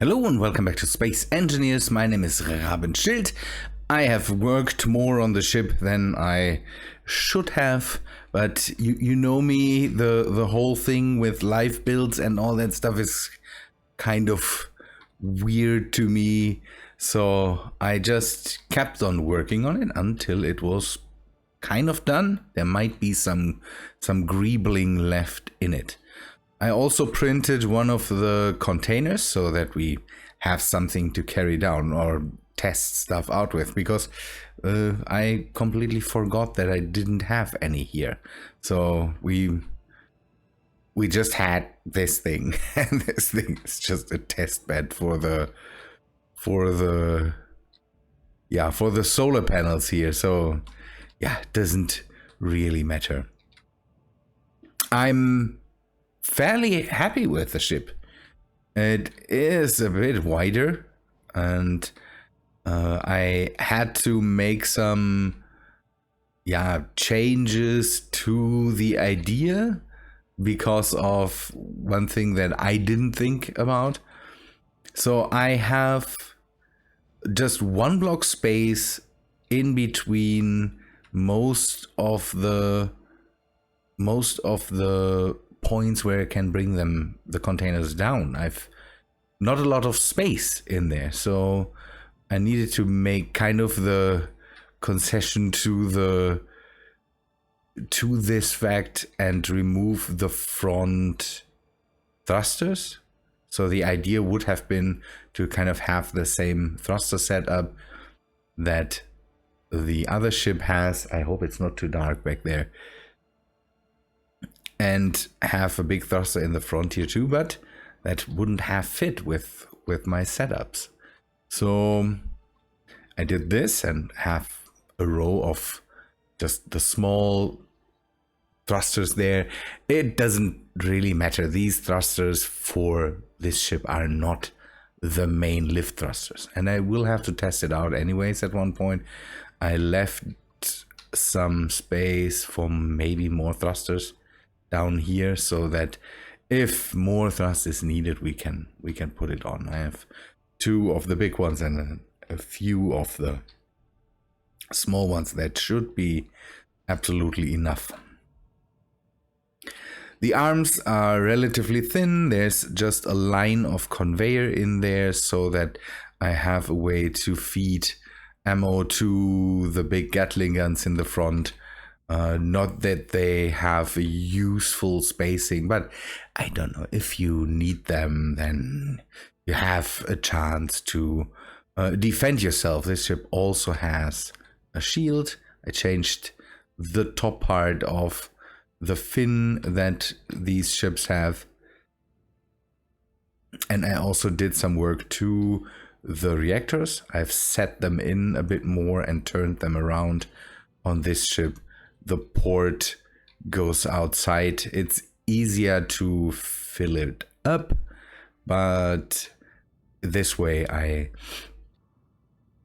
Hello and welcome back to Space Engineers. My name is Rabenschild. I have worked more on the ship than I should have, but you know me, the whole thing with live builds and all that stuff is kind of weird to me. So I just kept on working on it until it was kind of done. There might be some greebling left in it. I also printed one of the containers so that we have something to carry down or test stuff out with, because I completely forgot that I didn't have any here. So we just had this thing, and this thing is just a test bed for the solar panels here. So yeah, it doesn't really matter. I'm fairly happy with the ship. It is a bit wider, and I had to make some changes to the idea because of one thing that I didn't think about. So I have just one block space in between most of the points where I can bring the containers down. I've not a lot of space in there, so I needed to make kind of the concession to this fact and remove the front thrusters. So the idea would have been to kind of have the same thruster setup that the other ship has. I hope it's not too dark back there. And have a big thruster in the front here too, but that wouldn't have fit with my setups. So I did this and have a row of just the small thrusters there. It doesn't really matter. These thrusters for this ship are not the main lift thrusters, and I will have to test it out anyways at one point. I left some space for maybe more thrusters down here, so that if more thrust is needed, we can put it on. I have two of the big ones and a few of the small ones. That should be absolutely enough. The arms are relatively thin. There's just a line of conveyor in there so that I have a way to feed ammo to the big Gatling guns in the front. Not that they have a useful spacing, but I don't know, if you need them, then you have a chance to defend yourself. This ship also has a shield. I changed the top part of the fin that these ships have, and I also did some work to the reactors. I've set them in a bit more and turned them around on this ship. The port goes outside. It's easier to fill it up, but this way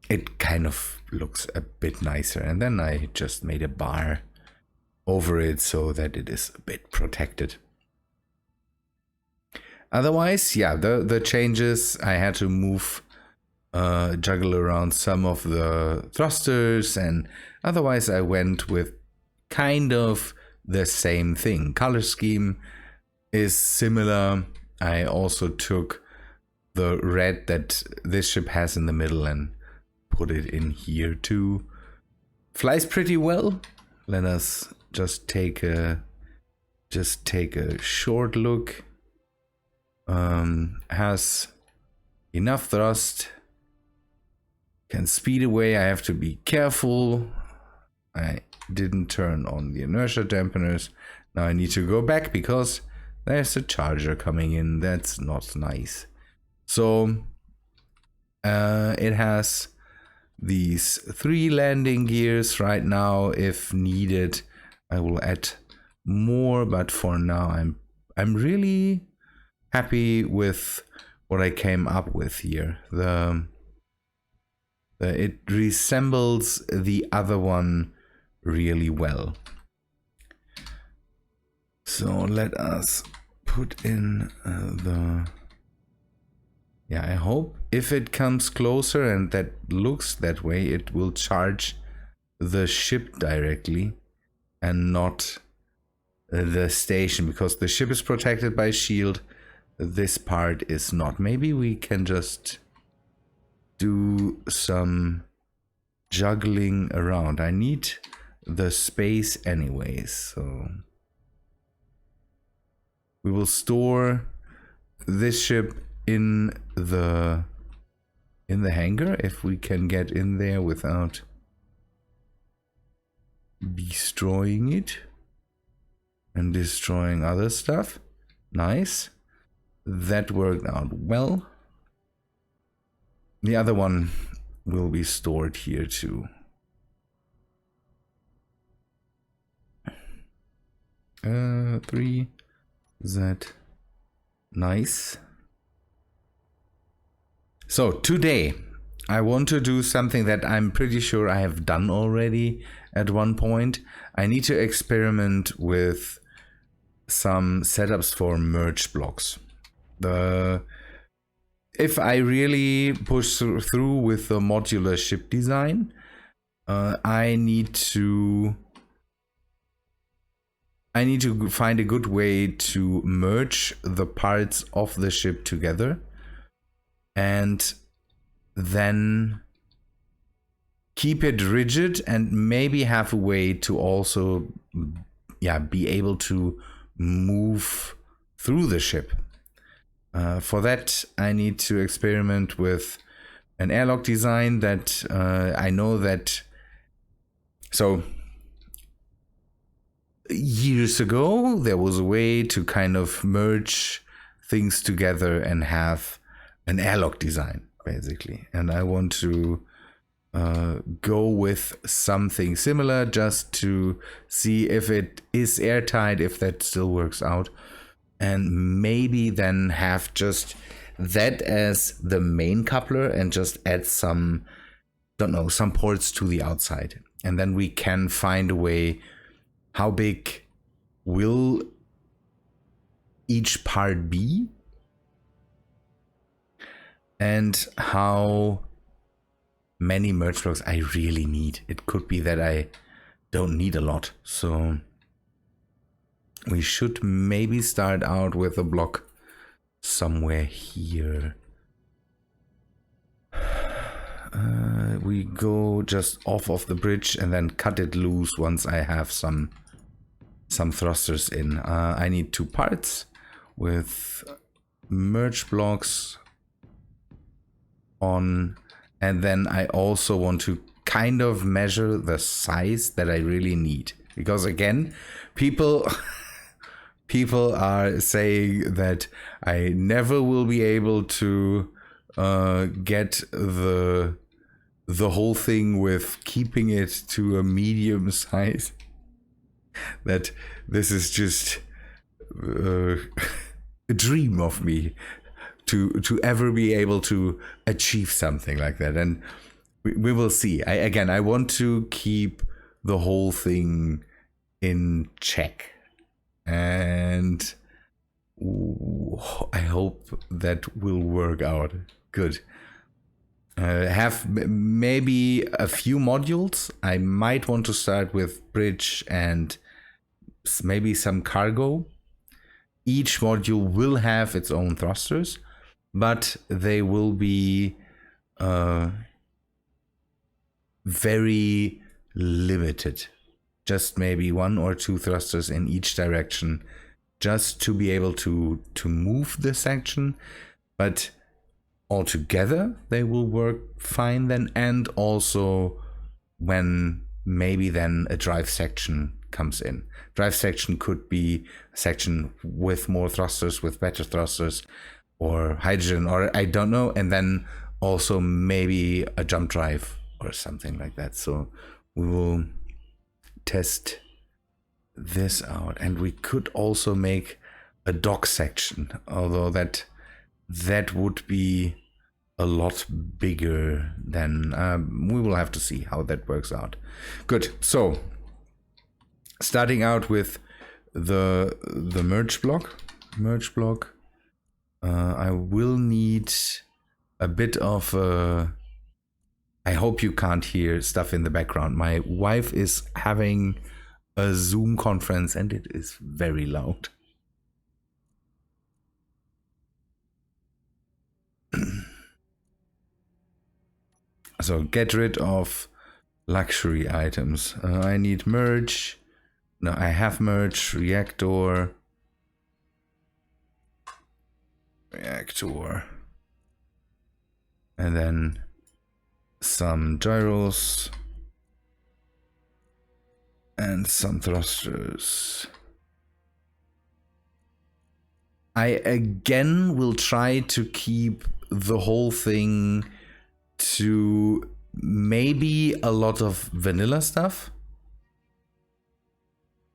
it kind of looks a bit nicer. And then I just made a bar over it so that it is a bit protected. Otherwise, yeah, the changes, I had to move, juggle around some of the thrusters, and otherwise I went with kind of the same thing. Color scheme is similar. I also took the red that this ship has in the middle and put it in here too. Flies pretty well. Let us just take a short look. Has enough thrust. Can speed away. I have to be careful. I didn't turn on the inertia dampeners. Now I need to go back because there's a charger coming in. That's not nice. So it has these 3 landing gears right now. If needed, I will add more, but for now I'm really happy with what I came up with here. It resembles the other one really well. So let us put in the Yeah, I hope if it comes closer and that looks that way, it will charge the ship directly and not the station, because the ship is protected by a shield. This part is not. Maybe we can just do some juggling around. I need the space anyways, so we will store this ship in the hangar if we can get in there without destroying it and destroying other stuff. Nice. That worked out well. The other one will be stored here too. 3Z. Nice. So today I want to do something that I'm pretty sure I have done already at one point. I need to experiment with some setups for merge blocks. If I really push through with the modular ship design, I need to find a good way to merge the parts of the ship together and then keep it rigid, and maybe have a way to also be able to move through the ship. For that, I need to experiment with an airlock design that I know that. So years ago, there was a way to kind of merge things together and have an airlock design, basically. And I want to go with something similar just to see if it is airtight, if that still works out. And maybe then have just that as the main coupler and just add some, some ports to the outside. And then we can find a way, how big will each part be? And how many merge blocks I really need. It could be that I don't need a lot. So we should maybe start out with a block somewhere here. We go just off of the bridge and then cut it loose once I have some thrusters in. I need 2 parts with merge blocks on, and then I also want to kind of measure the size that I really need, because again, people are saying that I never will be able to get the whole thing with keeping it to a medium size. That this is just a dream of me to ever be able to achieve something like that, and we will see. I want to keep the whole thing in check, and I hope that will work out good. Have maybe a few modules. I might want to start with bridge and maybe some cargo. Each module will have its own thrusters, but they will be very limited. Just maybe 1 or 2 thrusters in each direction, just to be able to move the section. But altogether they will work fine then, and also when maybe then a drive section comes in. Drive section could be a section with more thrusters, with better thrusters, or hydrogen, or I don't know, and then also maybe a jump drive or something like that. So we will test this out, and we could also make a dock section, although that would be a lot bigger than we will have to see how that works out. Good. So starting out with the merge block. I will need a bit of I hope you can't hear stuff in the background. My wife is having a Zoom conference and it is very loud. So get rid of luxury items. I need merge. No, I have merge, reactor. And then some gyros. And some thrusters. I again will try to keep the whole thing to maybe a lot of vanilla stuff.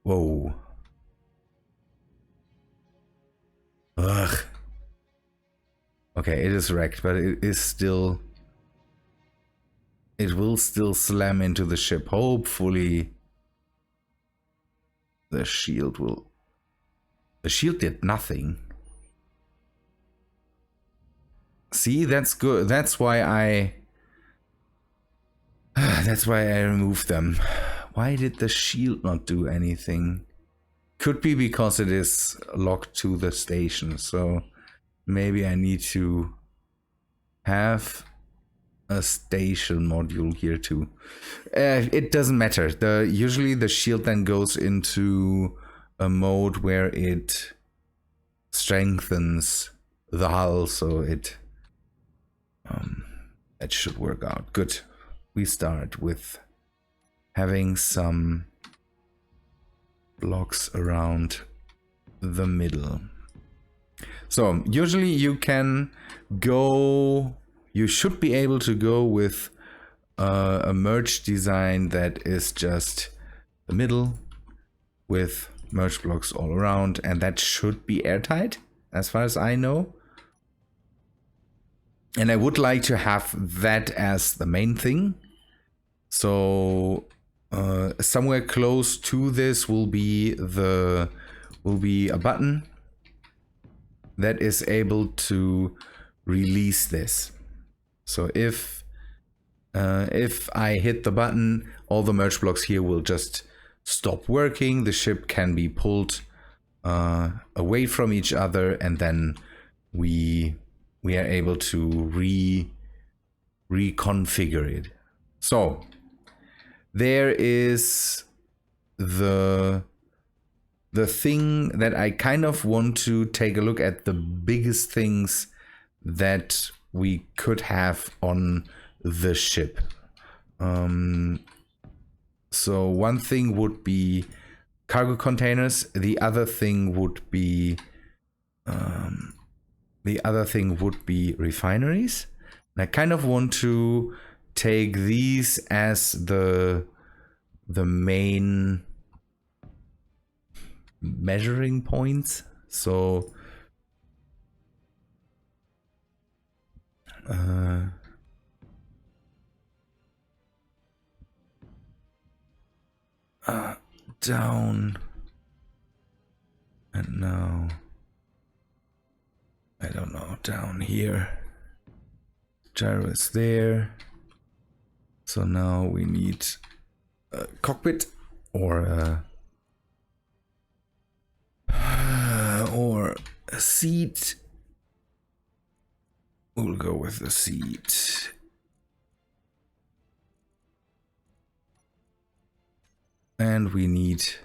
Whoa. Ugh. Okay, it is wrecked, but it is still... It will still slam into the ship. Hopefully the shield will... The shield did nothing. See, that's good. That's why I... That's why I removed them. Why did the shield not do anything? Could be because it is locked to the station, so maybe I need to have a station module here too. It doesn't matter. Usually the shield then goes into a mode where it strengthens the hull, so it that should work out. Good. We start with having some blocks around the middle. So usually you can go, you should be able to go with a merge design that is just the middle with merge blocks all around, and that should be airtight as far as I know. And I would like to have that as the main thing. So somewhere close to this will be a button that is able to release this. So if I hit the button, all the merge blocks here will just stop working. The ship can be pulled away from each other, and then we are able to reconfigure it. So there is the thing that I kind of want to take a look at, the biggest things that we could have on the ship. So one thing would be cargo containers. The other thing would be refineries. And I kind of want to take these as the main measuring points. So down, and now I don't know, down here. Gyro is there. So now we need a cockpit or a seat. We'll go with the seat. And we need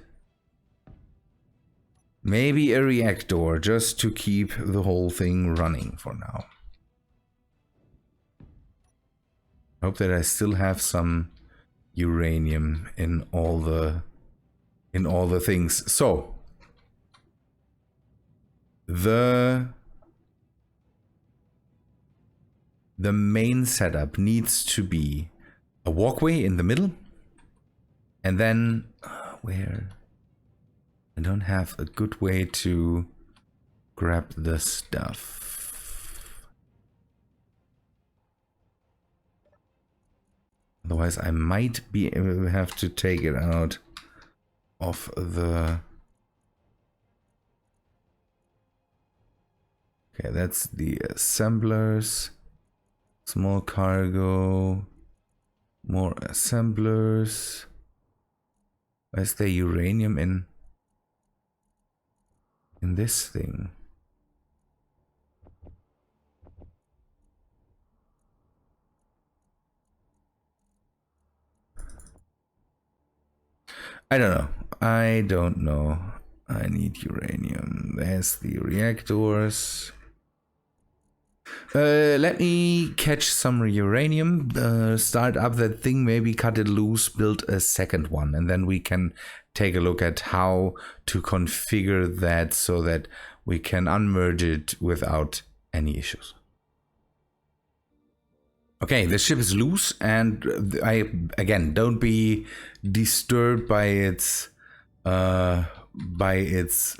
maybe a reactor just to keep the whole thing running for now. Hope that I still have some uranium in all the things. So the main setup needs to be a walkway in the middle, and then where I don't have a good way to grab the stuff. Otherwise I might be able to have to take it out of the... Okay, that's the assemblers. Small cargo. More assemblers. Where's the uranium in this thing? I don't know. I don't know. I need uranium. There's the reactors. Let me catch some uranium, start up that thing, maybe cut it loose, build a second one, and then we can take a look at how to configure that so that we can unmerge it without any issues. Okay, the ship is loose, and again, don't be disturbed by its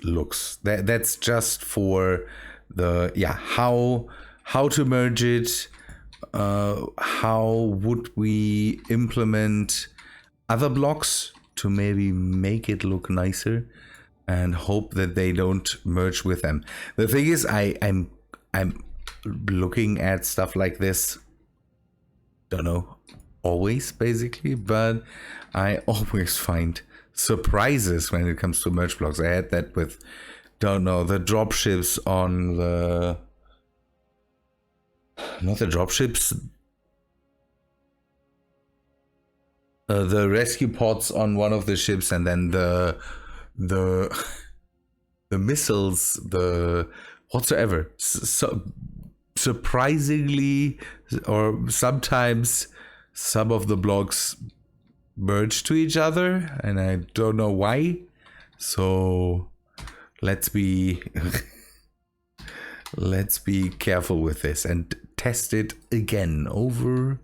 looks. That's just for the how to merge it. How would we implement other blocks to maybe make it look nicer, and hope that they don't merge with them. The thing is, I'm looking at stuff like this. Don't know, always basically, but I always find surprises when it comes to merge blocks. I had that with, don't know, the dropships on the, not the dropships, the rescue pods on one of the ships, and then the missiles, the whatsoever. So surprisingly, or sometimes some of the blocks merge to each other, and I don't know why. So let's be let's be careful with this and test it again over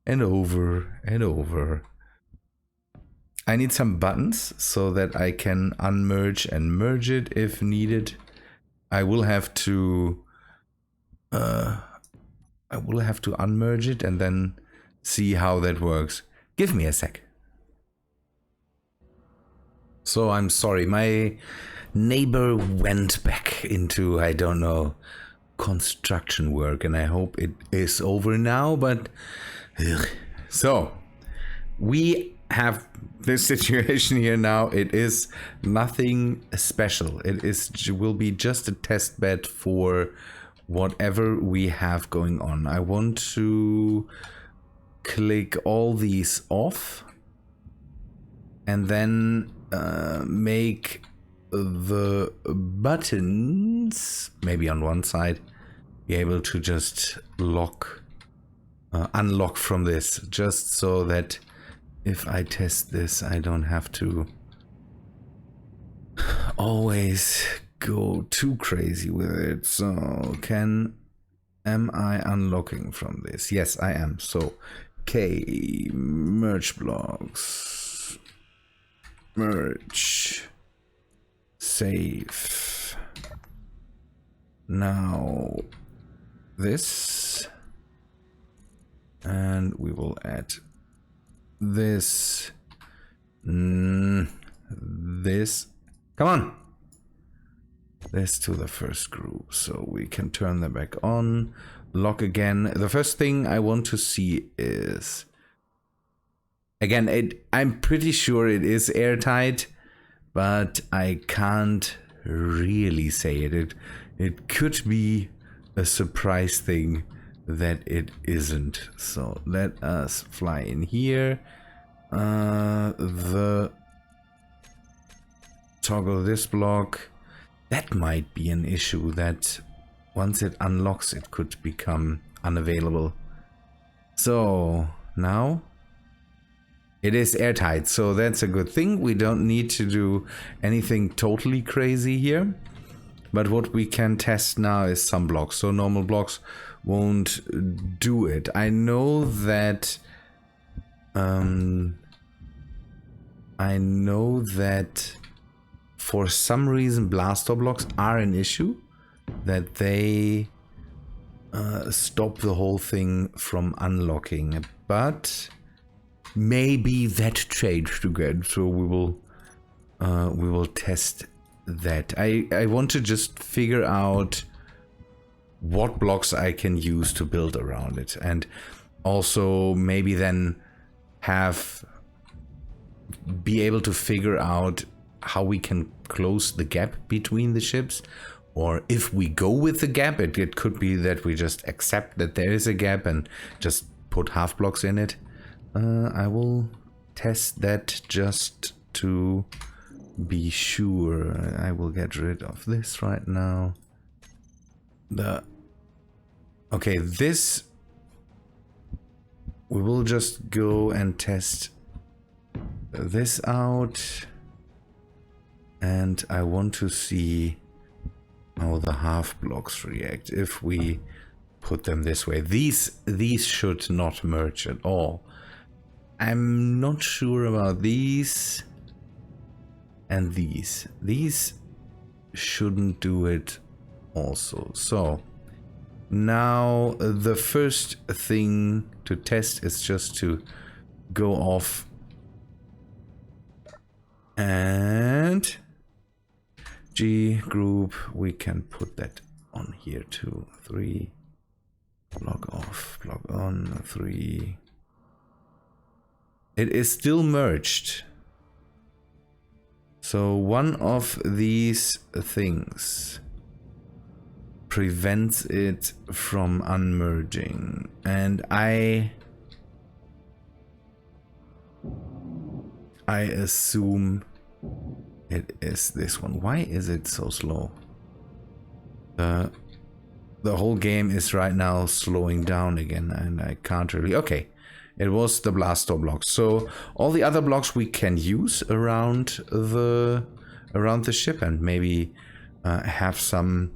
and over and over. I need some buttons so that I can unmerge and merge it if needed. I will have to unmerge it and then see how that works. Give me a sec. So I'm sorry, my neighbor went back into, I don't know, construction work, and I hope it is over now, but so we have this situation here now. It is nothing special. Will be just a test bed for whatever we have going on. I want to click all these off and then make the buttons, maybe on one side, be able to just unlock from this, just so that if I test this, I don't have to always go too crazy with it. So am I unlocking from this? Yes, I am. So K, merge blocks, merge, save. Now this, and we will add this, this, come on, this to the first group, so we can turn them back on, lock again. The first thing I want to see is, again, I'm pretty sure it is airtight, but I can't really say it. It could be a surprise thing that it isn't. So let us fly in here. The toggle this block. That might be an issue, that once it unlocks it could become unavailable. So now it is airtight, so that's a good thing. We don't need to do anything totally crazy here. But what we can test now is some blocks. So normal blocks won't do it. I know that for some reason blaster blocks are an issue, that they stop the whole thing from unlocking. But maybe that changed again, so we will test that. I want to just figure out what blocks I can use to build around it, and also maybe then be able to figure out how we can close the gap between the ships, or if we go with the gap, it could be that we just accept that there is a gap and just put half blocks in it. I will test that just to be sure. I will get rid of this right now. Okay, this we will just go and test this out, and I want to see how the half blocks react if we put them this way. These should not merge at all. I'm not sure about these and these. These shouldn't do it also. So now the first thing to test is just to go off and G group. We can put that on here too. 3 block off, block on, 3. It is still merged. So one of these things prevents it from unmerging, and I assume it is this one. Why is it so slow? The whole game is right now slowing down again, and I can't really... Okay, it was the blaster block. So all the other blocks we can use around the ship, and maybe have some,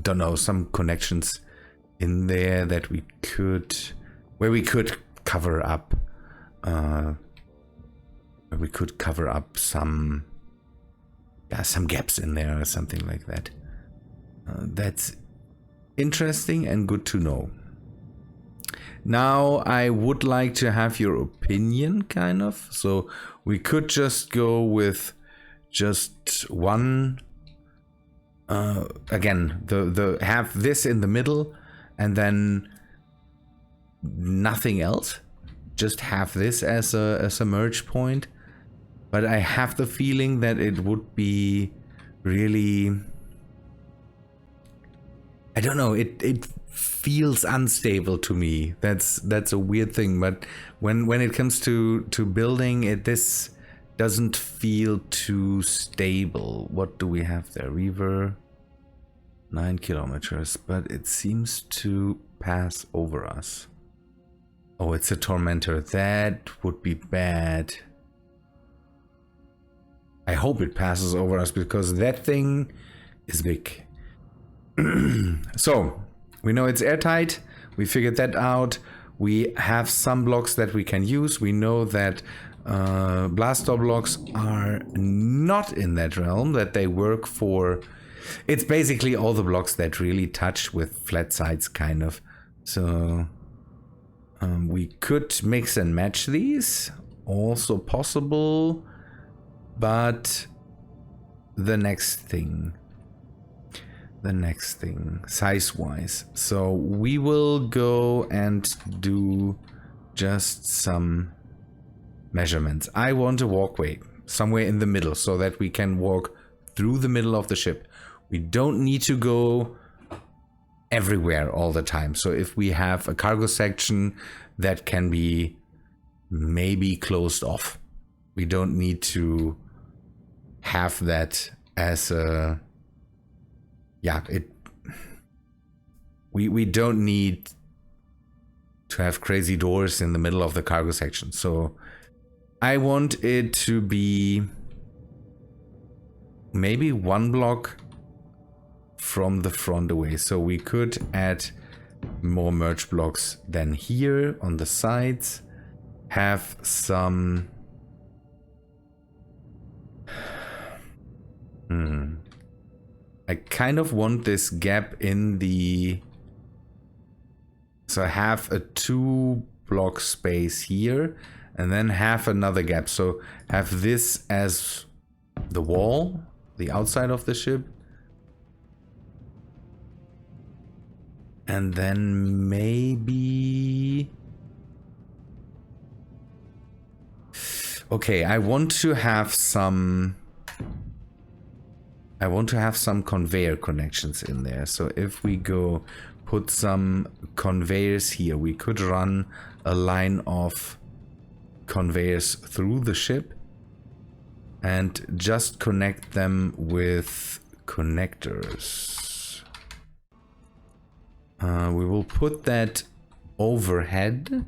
don't know, some connections in there that we could, where we could cover up some gaps in there or something like that. That's interesting and good to know. Now I would like to have your opinion, kind of. So we could just go with just one. Again, the have this in the middle, and then nothing else. Just have this as a merge point. But I have the feeling that it would be really, I don't know, it feels unstable to me. That's a weird thing, but when it comes to building it, this doesn't feel too stable. What do we have there? River, 9 kilometers, but it seems to pass over us. Oh, it's a tormentor. That would be bad. I hope it passes over us, because that thing is big. So we know it's airtight. We figured that out. We have some blocks that we can use. We know that blaster blocks are not in that realm, that they work for... It's basically all the blocks that really touch with flat sides, kind of. So we could mix and match these. Also possible. But the next thing, size-wise. So we will go and do just some measurements. I want a walkway somewhere in the middle so that we can walk through the middle of the ship. We don't need to go everywhere all the time. So if we have a cargo section that can be maybe closed off, we don't need to have that as a... Yeah, we don't need to have crazy doors in the middle of the cargo section. So I want it to be maybe one block from the front away. So we could add more merge blocks than here on the sides. Have some... I kind of want this gap in the... So I have a 2 block space here, and then have another gap. So have this as the wall, the outside of the ship. And then maybe... Okay, I want to have some conveyor connections in there. So if we go put some conveyors here, we could run a line of conveyors through the ship and just connect them with connectors. We will put that overhead.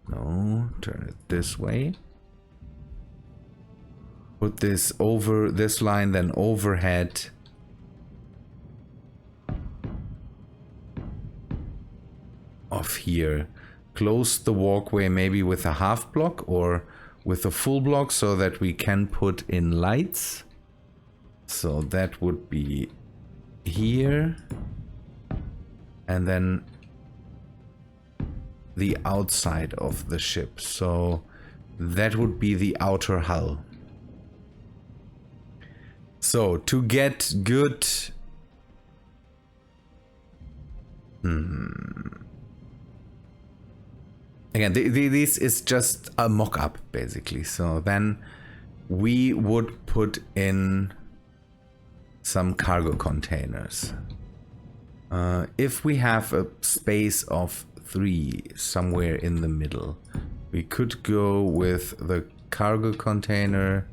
No, turn it this way. Put this over this line, then overhead. Off here. Close the walkway maybe with a half block or with a full block so that we can put in lights. So that would be here. And then the outside of the ship. So that would be the outer hull. So to get good... Again, this is just a mock-up, basically. So then we would put in some cargo containers. If we have a space of 3 somewhere in the middle, we could go with the cargo container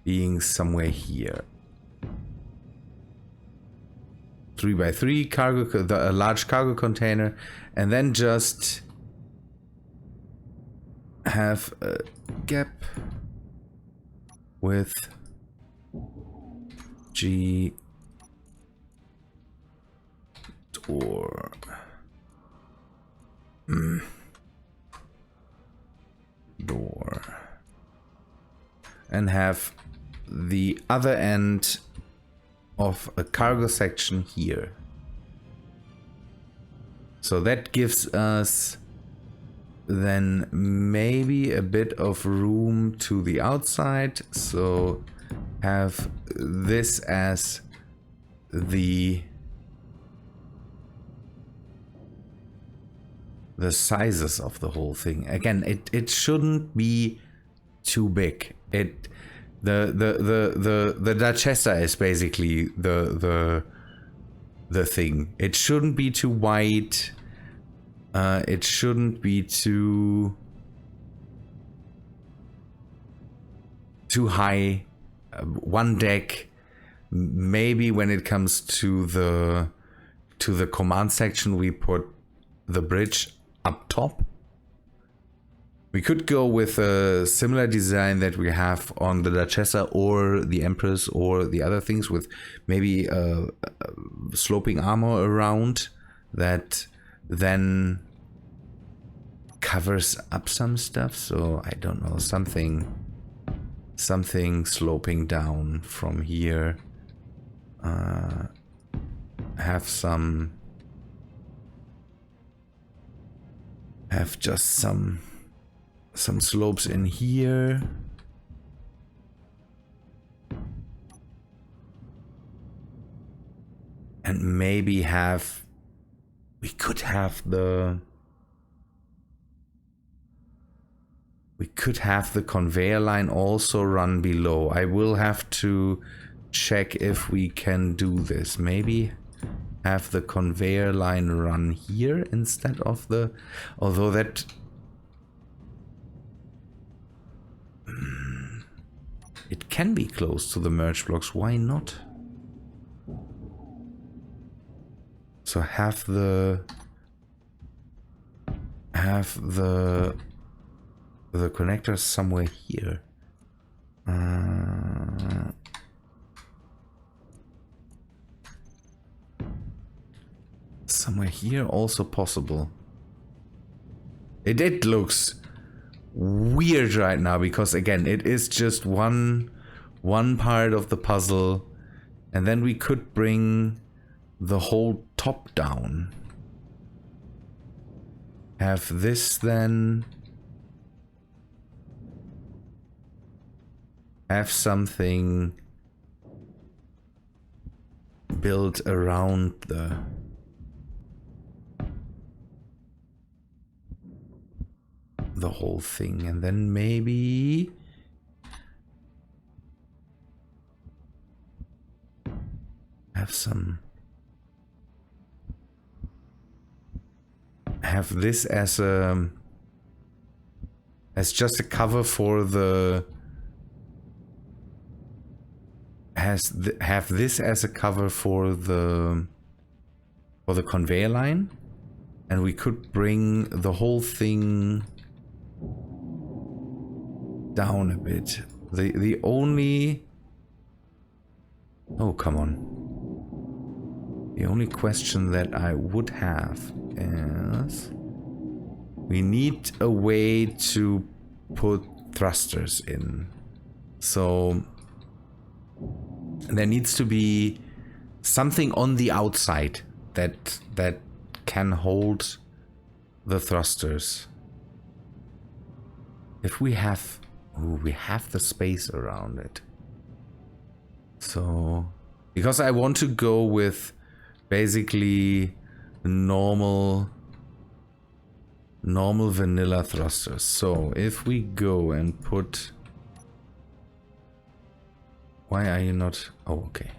being somewhere here. 3x3 cargo, a large cargo container, and then just have a gap with G door. Door. And have the other end of a cargo section here. So that gives us then maybe a bit of room to the outside. So have this as the sizes of the whole thing. Again, it shouldn't be too big. The Duchessa is basically the thing. It shouldn't be too wide. It shouldn't be too high. One deck. Maybe when it comes to the command section, we put the bridge up top. We could go with a similar design that we have on the Duchessa or the Empress or the other things, with maybe a sloping armor around that then covers up some stuff. So I don't know, something sloping down from here. Have just some slopes in here. And maybe we could have the conveyor line also run below. I will have to check if we can do this. Maybe have the conveyor line run here instead of the... Although that... It can be close to the merge blocks. Why not? So have the connectors somewhere here. Somewhere here also possible. It looks weird right now because again it is just one part of the puzzle, and then we could bring the whole top down. Have this then have something build around the whole thing, and then maybe have this as just a cover for the have this as a cover for the conveyor line, and we could bring the whole thing down a bit. The only come on. The only question that I would have is we need a way to put thrusters in. So there needs to be something on the outside that can hold the thrusters. If we have the space around it. So because I want to go with basically normal vanilla thrusters. So if we go and put, why are you not? Oh, okay.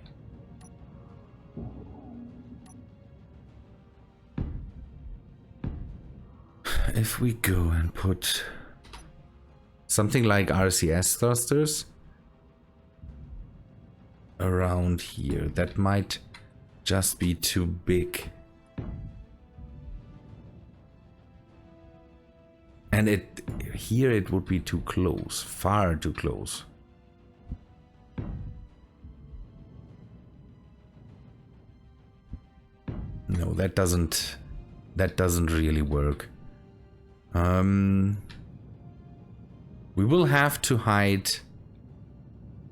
If we go and put something like RCS thrusters around here, that might just be too big. And here it would be too close, far too close. No, that doesn't really work. We will have to hide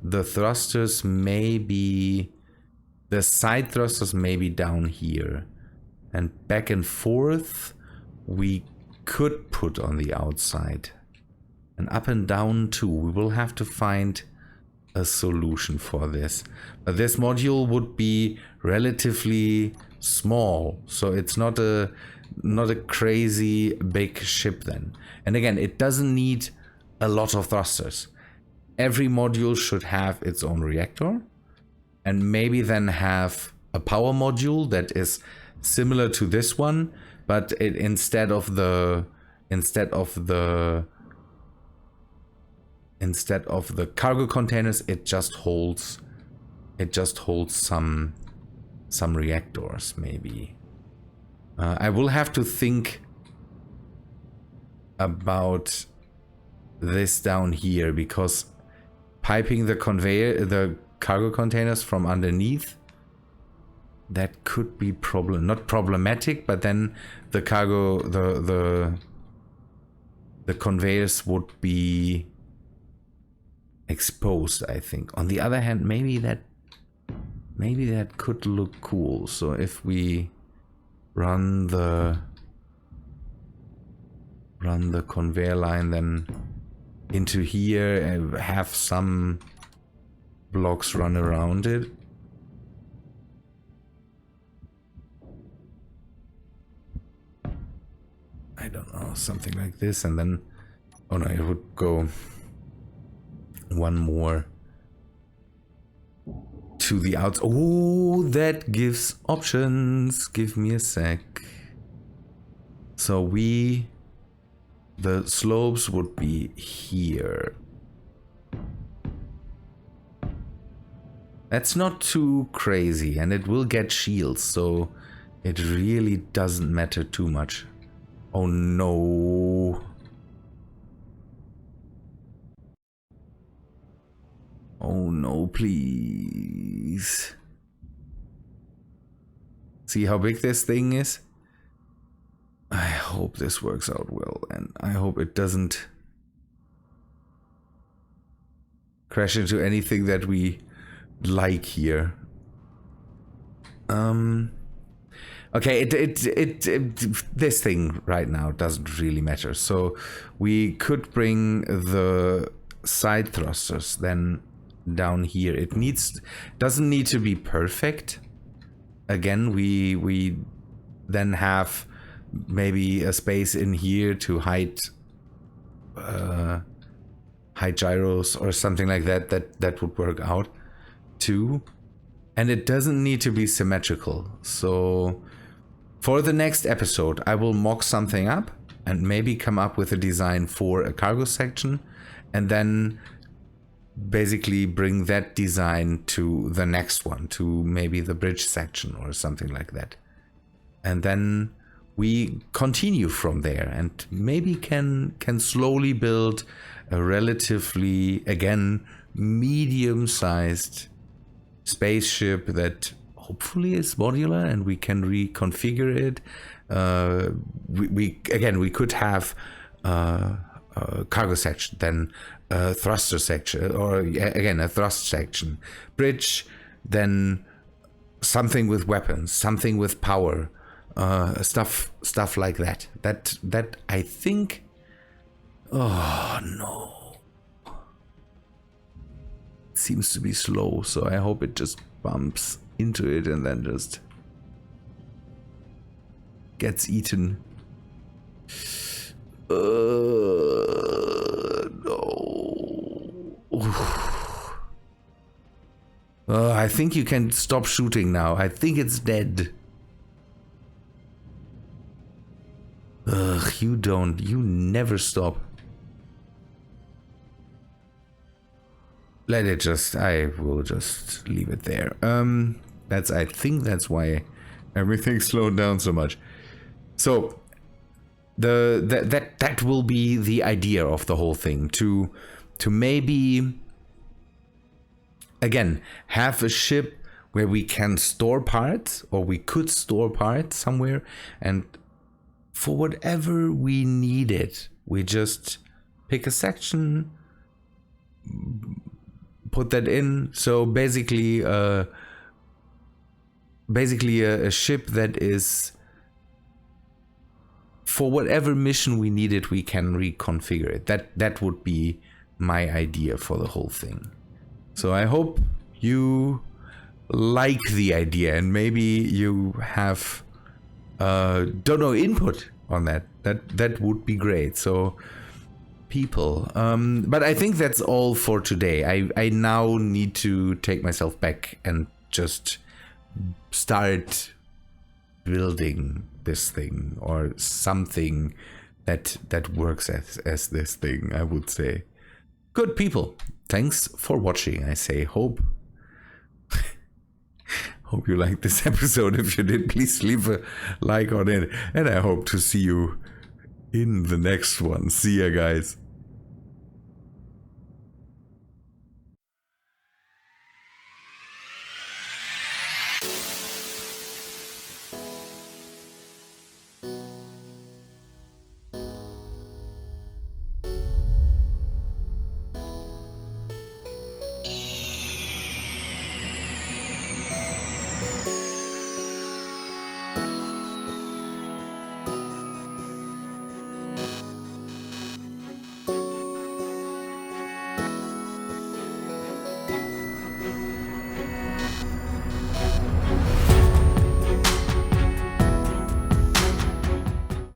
the thrusters, maybe the side thrusters, maybe down here, and back and forth we could put on the outside, and up and down too. We will have to find a solution for this, but this module would be relatively small, so it's not a crazy big ship then. And again, it doesn't need a lot of thrusters. Every module should have its own reactor, and maybe then have a power module that is similar to this one, but it instead of the cargo containers, it just holds some reactors maybe. I will have to think about this down here, because piping the cargo containers from underneath, that could be not problematic, but then the conveyors would be exposed, I think. On the other hand, maybe that could look cool. So if we run the conveyor line then into here and have some blocks run around it. I don't know, something like this, and then, oh no, it would go one more to the outs. Oh, that gives options. Give me a sec. So the slopes would be here. That's not too crazy, and it will get shields, so it really doesn't matter too much. Oh no. Oh no, please. See how big this thing is? I hope this works out well, and I hope it doesn't crash into anything that we like here. Okay, this thing right now doesn't really matter. So we could bring the side thrusters then down here. It doesn't need to be perfect, again, we then have maybe a space in here to hide gyros or something like that. That would work out too. And it doesn't need to be symmetrical. So for the next episode, I will mock something up and maybe come up with a design for a cargo section, and then basically bring that design to the next one, to maybe the bridge section or something like that. And then we continue from there and maybe can slowly build a relatively, again, medium-sized spaceship that hopefully is modular and we can reconfigure it. We could have a cargo section, then a thruster section, or again a thrust section, bridge, then something with weapons, something with power, stuff like that. That I think. Oh no. Seems to be slow, so I hope it just bumps into it and then just gets eaten. No. I think you can stop shooting now. I think it's dead. Ugh, you don't. You never stop. Let it just, I will just leave it there. I think that's why everything slowed down so much. So that will be the idea of the whole thing, to maybe again have a ship where we can store parts, or we could store parts somewhere, and for whatever we need it, we just pick a section, put that in. So basically a ship that is, for whatever mission we need it, we can reconfigure it. That would be my idea for the whole thing. So I hope you like the idea, and maybe you have input on that. That would be great. So people, but I think that's all for today. I now need to take myself back and just start building this thing, or something that works as this thing, I would say. Good people, thanks for watching. I say hope you liked this episode. If you did, please leave a like on it, and I hope to see you in the next one. See ya, guys.